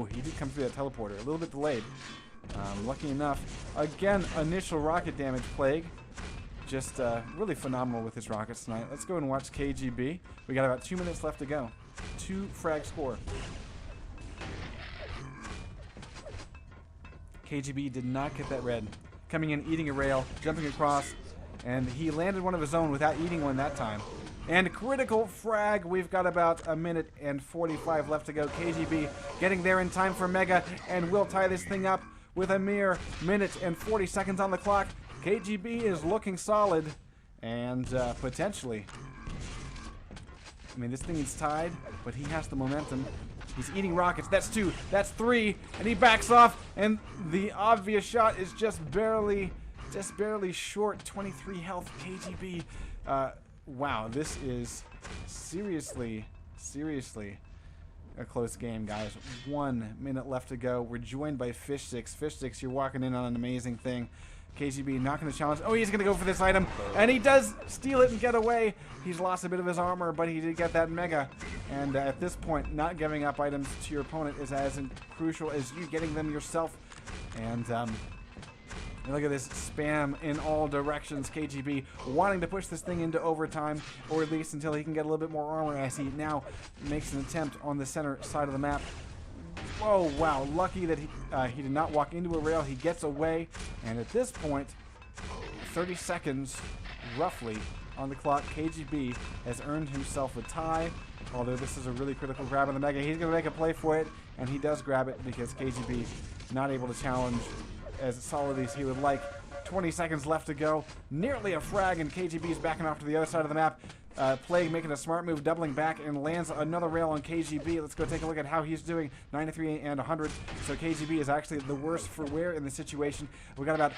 Oh, he did come through that teleporter. A little bit delayed. Lucky enough. Again, initial rocket damage, Plague. Just really phenomenal with his rockets tonight. Let's go and watch KGB. We got about 2 minutes left to go. 2 frag score. KGB did not get that red. Coming in, eating a rail, jumping across, and he landed one of his own without eating one that time. And critical frag. We've got about 1 minute and 45 left to go. KGB getting there in time for Mega, and we'll tie this thing up with a mere minute and 40 seconds on the clock. KGB is looking solid, and potentially, I mean, this thing is tied, but he has the momentum. He's eating rockets. That's 2. That's 3. And he backs off. And the obvious shot is just barely short. 23 health. KGB. Wow, this is seriously a close game, guys. 1 minute left to go. We're joined by Fish6. Fish6, you're walking in on an amazing thing. KGB not going to challenge. Oh, he's going to go for this item. And he does steal it and get away. He's lost a bit of his armor, but he did get that Mega. And at this point, not giving up items to your opponent is as crucial as you getting them yourself. And look at this spam in all directions. KGB wanting to push this thing into overtime, or at least until he can get a little bit more armor as he now makes an attempt on the center side of the map. Oh, wow. Lucky that he did not walk into a rail. He gets away. And at this point, 30 seconds, roughly, on the clock. KGB has earned himself a tie. Although this is a really critical grab on the Mega. He's going to make a play for it. And he does grab it because KGB not able to challenge as solidly as he would like. 20 seconds left to go. Nearly a frag, and KGB is backing off to the other side of the map. Plague making a smart move, doubling back, and lands another rail on KGB. Let's go take a look at how he's doing. 93 and 100. So KGB is actually the worst for wear in the situation. We got about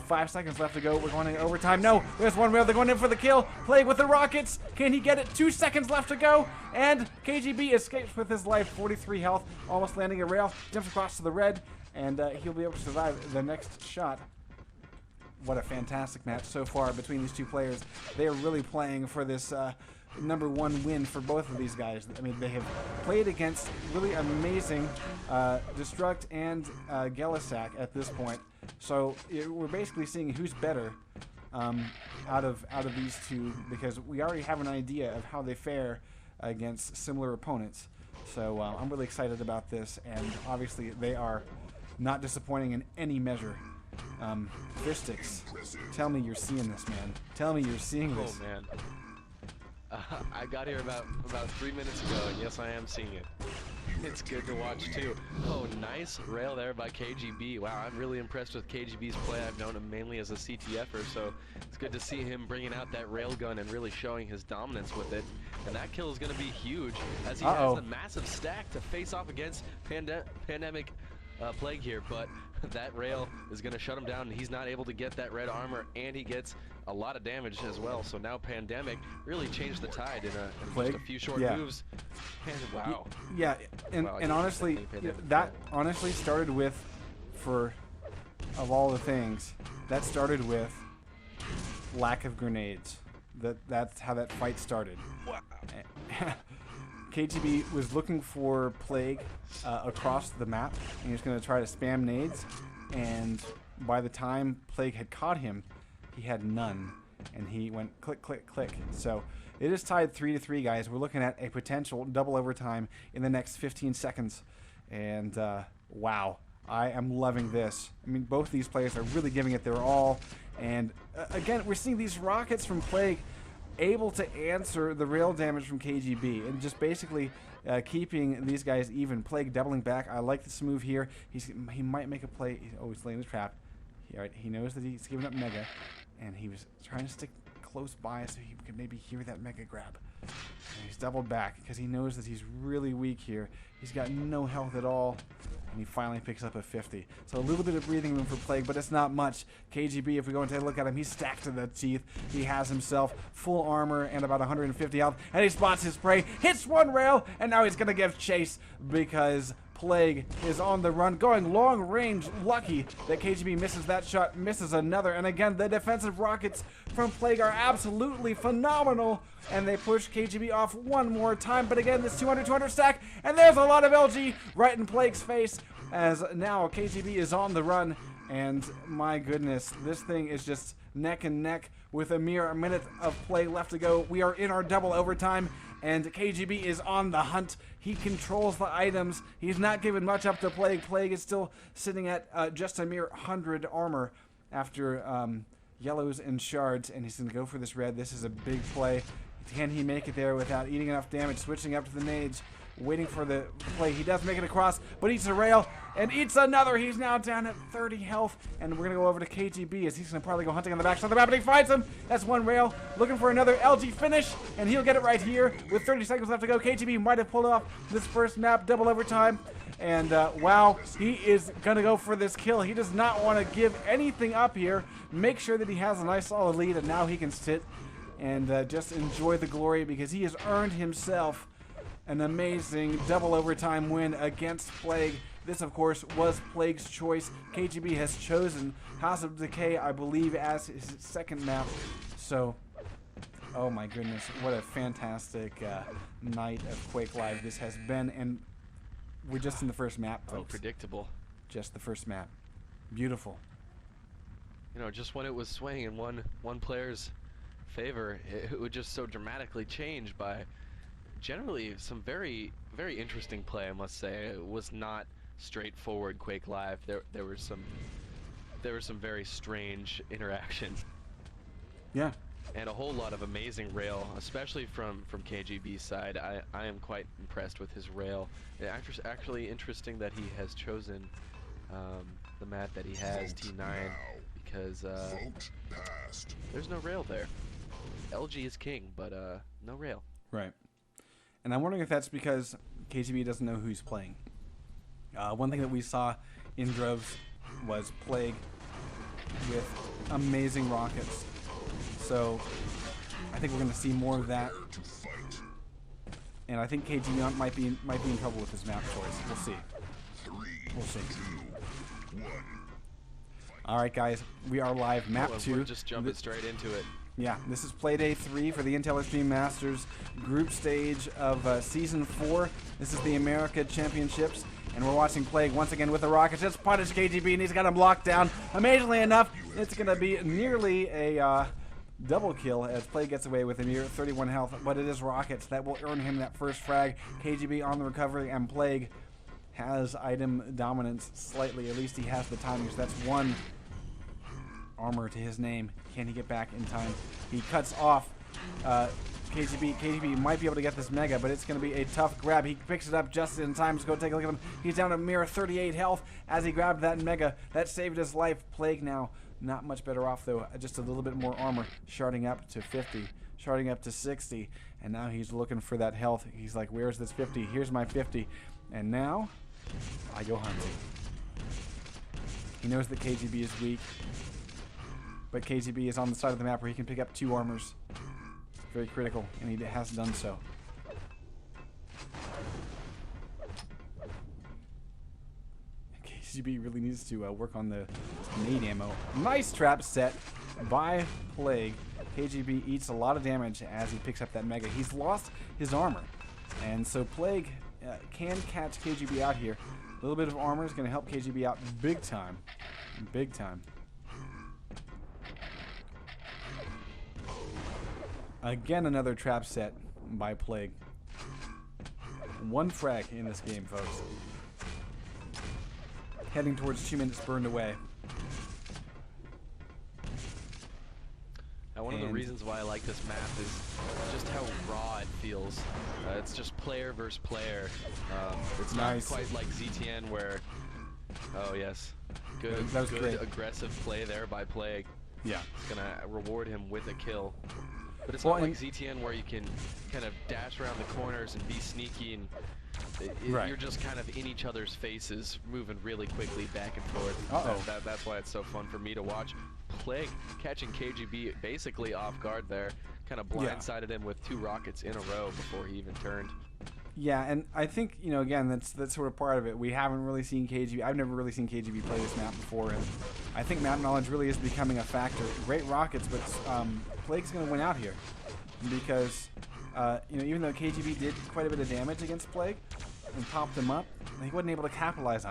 5 seconds left to go. We're going into overtime. No, there's one rail. They're going in for the kill. Plague with the rockets. Can he get it? 2 seconds left to go. And KGB escapes with his life. 43 health. Almost landing a rail. Jumps across to the red. And he'll be able to survive the next shot. What a fantastic match so far between these two players. They are really playing for this #1 win for both of these guys. I mean, they have played against really amazing Destruct and Gelisak at this point. So we're basically seeing who's better out of these two, because we already have an idea of how they fare against similar opponents. So I'm really excited about this, and obviously they are not disappointing in any measure. Fish6, tell me you're seeing this, man. Tell me you're seeing this. Oh, man. I got here about 3 minutes ago, and yes, I am seeing it. It's good to watch, too. Oh, nice rail there by KGB. Wow, I'm really impressed with KGB's play. I've known him mainly as a CTFer, so it's good to see him bringing out that railgun and really showing his dominance with it. And that kill is going to be huge, as he has the massive stack to face off against Pandemic Plague here, but that rail is going to shut him down, and he's not able to get that red armor, and he gets a lot of damage as well. So now Pandemic really changed the tide in just a few short moves. And wow. Yeah, and honestly, that honestly started with, of all the things, that started with lack of grenades. That's how that fight started. Wow. KGB was looking for Plague across the map, and he was going to try to spam nades, and by the time Plague had caught him, he had none, and he went click, click, click. So it is tied 3-3, guys. We're looking at a potential double overtime in the next 15 seconds, and wow, I am loving this. I mean, both these players are really giving it their all, and again, we're seeing these rockets from Plague able to answer the rail damage from KGB, and just basically keeping these guys even. Plague doubling back. I like this move here. He might make a play. He's laying the trap. He knows that he's giving up Mega, and he was trying to stick close by so he could maybe hear that Mega grab. And he's doubled back because he knows that he's really weak here. He's got no health at all, and he finally picks up a 50. So a little bit of breathing room for Plague, but it's not much. KGB, if we go and take a look at him, he's stacked to the teeth. He has himself full armor and about 150 health, and he spots his prey, hits one rail, and now he's going to give chase because Plague is on the run, going long range. Lucky that KGB misses that shot, misses another. And again, the defensive rockets from Plague are absolutely phenomenal. And they push KGB off one more time. But again, this 200-200 stack. And there's a lot of LG right in Plague's face. As now KGB is on the run. And my goodness, this thing is just neck and neck with a mere minute of play left to go. We are in our double overtime. And KGB is on the hunt. He controls the items. He's not giving much up to Plague. Plague is still sitting at just a mere 100 armor after yellows and shards. And he's going to go for this red. This is a big play. Can he make it there without eating enough damage? Switching up to the nades. Waiting for the play. He does make it across, but eats a rail and eats another. He's now down at 30 health, and we're going to go over to KGB as he's going to probably go hunting on the backside of the map, and he finds him. That's one rail. Looking for another LG finish, and he'll get it right here with 30 seconds left to go. KGB might have pulled off this first map double overtime, and wow, he is going to go for this kill. He does not want to give anything up here. Make sure that he has a nice solid lead, and now he can sit and just enjoy the glory because he has earned himself an amazing double overtime win against Plague. This, of course, was Plague's choice. KGB has chosen House of Decay, I believe, as his second map. So, oh my goodness, what a fantastic night of Quake Live this has been. And we're just in the first map, folks. Unpredictable. Just the first map. Beautiful. You know, just when it was swaying in one player's favor, it would just so dramatically change by generally some very interesting play, I must say. It was not straightforward Quake Live. There were some very strange interactions. Yeah. And a whole lot of amazing rail, especially from KGB's side. I am quite impressed with his rail. Actually interesting that he has chosen the map that he has, T9, because there's no rail there. LG is king, but no rail. Right. And I'm wondering if that's because KGB doesn't know who he's playing. One thing that we saw in droves was Plague with amazing rockets. So I think we're going to see more of that. And I think KGB might be in trouble with his map choice. We'll see. We'll see. All right, guys, we are live. Map 2. We're just jumping straight into it. Yeah, this is Playday 3 for the Intel Extreme Masters group stage of Season 4. This is the America Championships, and we're watching Plague once again with the rockets. Just punish KGB, and he's got him locked down. Amazingly enough, it's going to be nearly a double kill as Plague gets away with a mere 31 health, but it is rockets that will earn him that first frag. KGB on the recovery, and Plague has item dominance slightly. At least he has the timing, so that's one armor to his name. Can he get back in time? He cuts off KGB. KGB might be able to get this mega, but it's going to be a tough grab. He picks it up just in time. Let's go take a look at him. He's down to a mere 38 health as he grabbed that mega. That saved his life. Plague now not much better off, though. Just a little bit more armor. Sharding up to 50. Sharding up to 60. And now he's looking for that health. He's like, where's this 50? Here's my 50. And now I go hunting. He knows that KGB is weak. But KGB is on the side of the map where he can pick up 2 armors. Very critical, and he has done so. KGB really needs to work on the nade ammo. Nice trap set by Plague. KGB eats a lot of damage as he picks up that mega. He's lost his armor, and so Plague can catch KGB out here. A little bit of armor is going to help KGB out big time. Big time. Again, another trap set by Plague. 1 frag in this game, folks. Heading towards 2 minutes burned away. Now, one of the reasons why I like this map is just how raw it feels. It's just player versus player. It's not quite like ZTN where, oh yes, good aggressive play there by Plague. Yeah. It's gonna reward him with a kill. But it's not like ZTN where you can kind of dash around the corners and be sneaky, and you're just kind of in each other's faces, moving really quickly back and forth. That's why it's so fun for me to watch. Plague catching KGB basically off guard there, kind of blindsided him with 2 rockets in a row before he even turned. Yeah, and I think, you know, again, that's sort of part of it. We haven't really seen KGB. I've never really seen KGB play this map before, and I think map knowledge really is becoming a factor. Great rockets, but Plague's going to win out here because, you know, even though KGB did quite a bit of damage against Plague and popped him up, he wasn't able to capitalize on it.